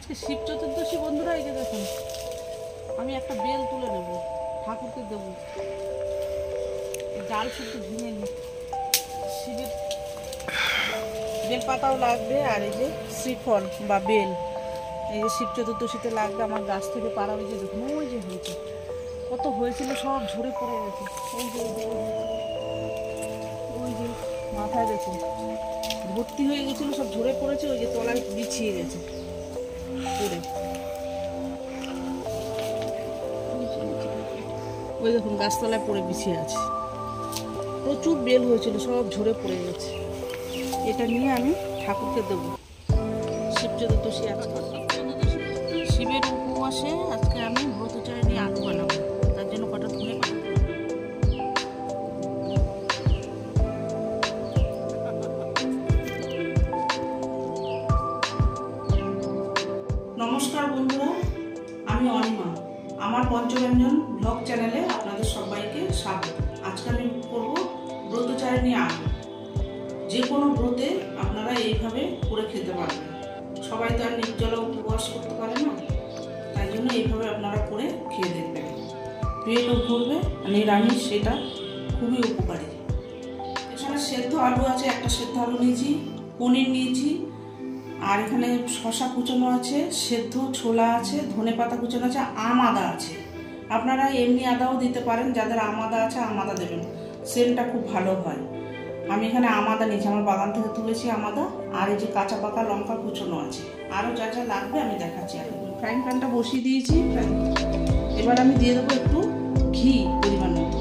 আজকে শিব চতুর্দশী বন্ধুরা, এই যে দেখুন আমি একটা বেল তুলে নেব, ঠাকুরকে দেব। ডাল শুদ্ধ ভেঙে নি, শিবের বেল পাতাও লাগবে, আর এই যে শ্রীফল বা বেল, এই যে শিব চতুর্দশীতে লাগবে। আমার গাছ থেকে পাড়া, ওই যে দেখুন ওই যে হয়েছে, কত হয়েছিল সব ঝরে পড়ে গেছে। ওই যে ওই যে মাথায় দেখুন ভর্তি হয়ে গেছিল, সব ঝরে পড়েছে, ওই যে তলায় বিছিয়ে গেছে পড়ে। ওই দেখুন গাছতলায় পড়ে বিছিয়ে আছে, প্রচুর বেল হয়েছিল, সব ঝরে পড়ে গেছে। এটা নিয়ে আমি ঠাকুরকে দেব। শিব চতুর্দশী আজকে, শিবের উপবাসে আজকে আমি ব্রতচারিণী আলু বানাবো, তার জন্য কটা ধনে পাতা। নমস্কার বন্ধুরা, আমি অনিমা। আমার পঞ্চরঞ্জন ব্লগ চ্যানেলে আপনাদের সবাইকে স্বাগত। আজকে আমি করব ব্রতচারিণী আলু। যে কোনো ব্রতে আপনারা এইভাবে করে খেতে পারবেন। সবাই তো আর নির্জলা উপবাস করতে পারে না, তাই জন্য এইভাবে আপনারা করে খেয়ে দেখবেন। পেটও ভরবে, আর নিরামিষ সেটা খুবই উপকারী। এখানে সেদ্ধ আলু আছে, একটা সেদ্ধ আলু নিয়েছি, পনির নিয়েছি, আর এখানে শসা কুচানো আছে, সেদ্ধ ছোলা আছে, ধনে পাতা কুচানো আছে, আম আদা আছে। আপনারা এমনি আদাও দিতে পারেন, যাদের আম আদা আছে আম আদা দেবেন, সেন্টটা খুব ভালো হয়। আমি এখানে আম আদা নিয়েছি, আমার বাগান থেকে তুলেছি আম আদা। আর এই যে কাঁচা পাকা লঙ্কা কুচানো আছে। আরও যা যা লাগবে আমি দেখাচ্ছি। এখন ফ্রাইং প্যানটা বসিয়ে দিয়েছি। এবার আমি দিয়ে দেবো একটু ঘি, পরিমাণ মতো।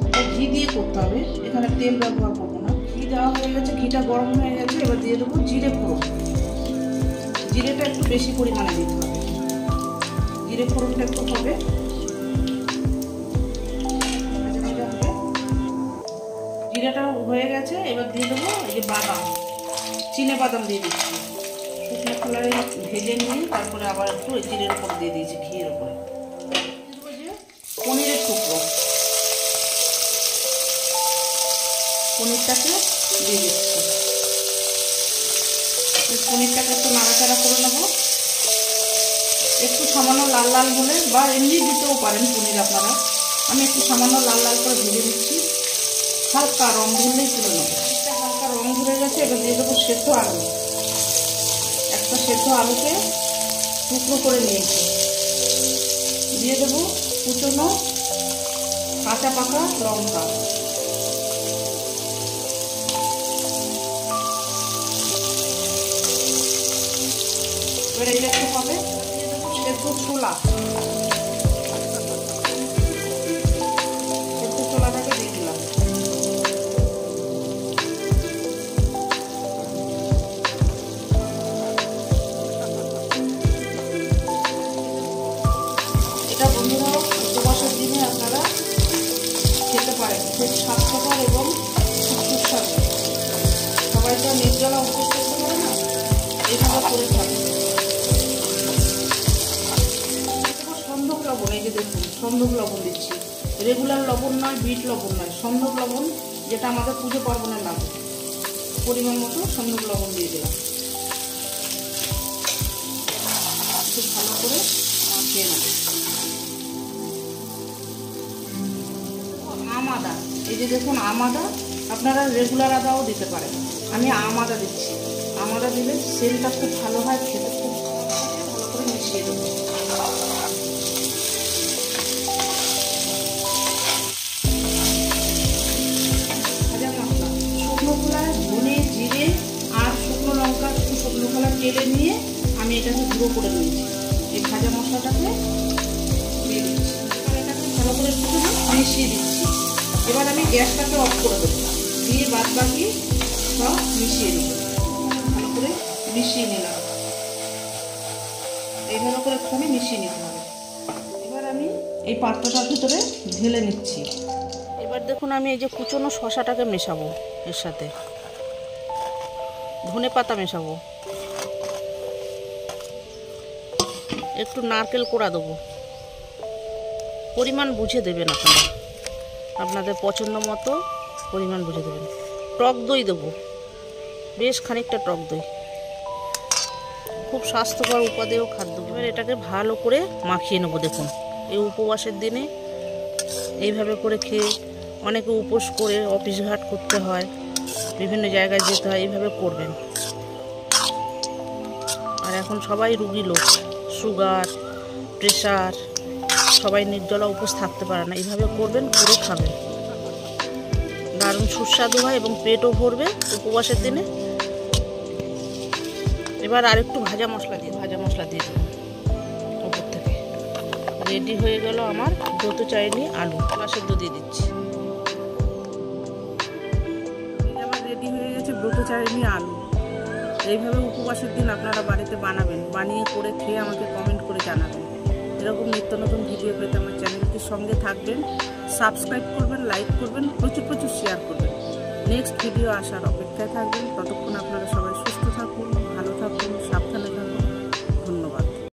এটা ঘি দিয়ে করতে হবে, এখানে তেল ব্যবহার করবো না। ঘি দেওয়া হয়ে গেছে, ঘিটা গরম হয়ে গেছে। এবার দিয়ে দেবো জিরে ফোড়ন। জিরেটা একটু বেশি পরিমাণে দিতে হবে, জিরে ফোড়নটা একটু হবে। জিরাটা হয়ে গেছে, এবার দিয়ে দেবো এই যে বাদাম, চিনে বাদাম দিয়ে দিচ্ছি। শুকনো খোলায় ভেজে নিয়ে তারপরে আবার একটু জিরের উপর দিয়ে দিয়েছি, ঘিয়ের উপরে। পনিরের টুকরো, পনিরটাকে দিয়ে দিচ্ছি। পনিরটাকে একটু নাড়াচাড়া করে নেবো, একটু সামান্য লাল লাল হলে, বা এমনি দিতেও পারেন পনির আপনারা। আমি একটু সামান্য লাল লাল করে ভেজে দিচ্ছি, হালকা রং ধরলেই তুলে নেবো। একটা হালকা রং ধরে গেছে, এবার দিয়ে দেবো সেদ্ধ আলু। একটা সেদ্ধ আলুকে টুকরো করে নিয়েছি, দিয়ে দেবো কুচনো কাঁচা পাকা লঙ্কা। এবার এটা একটু হবে, দিয়ে দেবো সেদ্ধ ছোলা। সেদ্ধ ছোলাটাকে দিয়ে দিলাম। এটা বন্ধুরা উপবাসের দিনে আপনারা খেতে পারেন, খুব স্বাস্থ্যকর এবং খুব সুস্বাদু। সবাই তো নির্জলা উপবাস করতে পারে না, এইভাবে করে খাবে। সন্ধক লবণ, এই যে দেখুন সন্ধক লবণ দিচ্ছি। রেগুলার লবণ নয়, বিট লবণ নয়, সন্ধক লবণ, যেটা আমাদের পুজো পার্বণে লাগে। পরিমাণ মতো সন্ধক লবণ দিয়ে দিলাম। খুব ভালো করে খেয়ে নেব। আম আদা, এই যে দেখুন আম আদা, আপনারা রেগুলার আদাও দিতে পারেন। আমি আম আদা দিচ্ছি। আম আদা দিলে সেন্টটা খুব ভালো হয়, খেতে খুব ভালো করে মিশিয়ে দেবো। ভাজা মশলা, শুকনো খোলায় ধনে, জিরে আর শুকনো লঙ্কা, শুকনো খোলা তেলে নিয়ে আমি এটাকে গুঁড়ো করে নিয়েছি। এই ভাজা মশলাটাকে দিয়ে দিচ্ছি, এটাকে ভালো করে মিশিয়ে দিচ্ছি। এবার আমি গ্যাসটাকে অফ করে দেবো, দিয়ে বাদ বাকি সব মিশিয়ে দেবো। ভালো করে মিশিয়ে নিলাম, এইভাবে করে একটুখানি মিশিয়ে নিতে হবে। এবার আমি এই পাত্রটার ভিতরে ঢেলে নিচ্ছি। এবার দেখুন আমি এই যে কুচনো শসাটাকে মেশাবো, এর সাথে ধনে পাতা মেশাবো, একটু নারকেল কোড়া দেবো। পরিমাণ বুঝে দেবেন আপনারা, আপনাদের পছন্দ মতো পরিমাণ বুঝে দেবেন। টক দই দেবো, বেশ খানিকটা টক দই। খুব স্বাস্থ্যকর উপাদেয় খাদ্য। এবার এটাকে ভালো করে মাখিয়ে নেবো। দেখুন এই উপবাসের দিনে এইভাবে করে খেয়ে, অনেকে উপোস করে অফিস ঘাট করতে হয়, বিভিন্ন জায়গায় যেতে হয়, এইভাবে করবেন। আর এখন সবাই রুগী লোক, সুগার, প্রেশার, সবাই নির্জলা উপোস থাকতে পারে না। এইভাবে করবেন, করে খাবেন, দারুণ সুস্বাদু হয় এবং পেটও ভরবে উপবাসের দিনে। এবার আরেকটু ভাজা মশলা দিয়ে দেবো উপর থেকে। রেডি হয়ে গেল আমার ব্রত চাটনি আলু। কলা সেদ্ধ দিয়ে দিচ্ছি। আমার রেডি হয়ে গেছে ব্রত চাটনি আলু। এইভাবে উপবাসের দিন আপনারা বাড়িতে বানাবেন, বানিয়ে করে খেয়ে আমাকে কমেন্ট করে জানাবেন। এরকম নিত্য নতুন ভিডিও পেতে আমার চ্যানেলটির সঙ্গে থাকবেন, সাবস্ক্রাইব করবেন, লাইক করবেন, প্রচুর শেয়ার করবেন। নেক্সট ভিডিও আসার অপেক্ষায় থাকবেন। ততক্ষণ আপনারা সবাই সুস্থ থাকুন।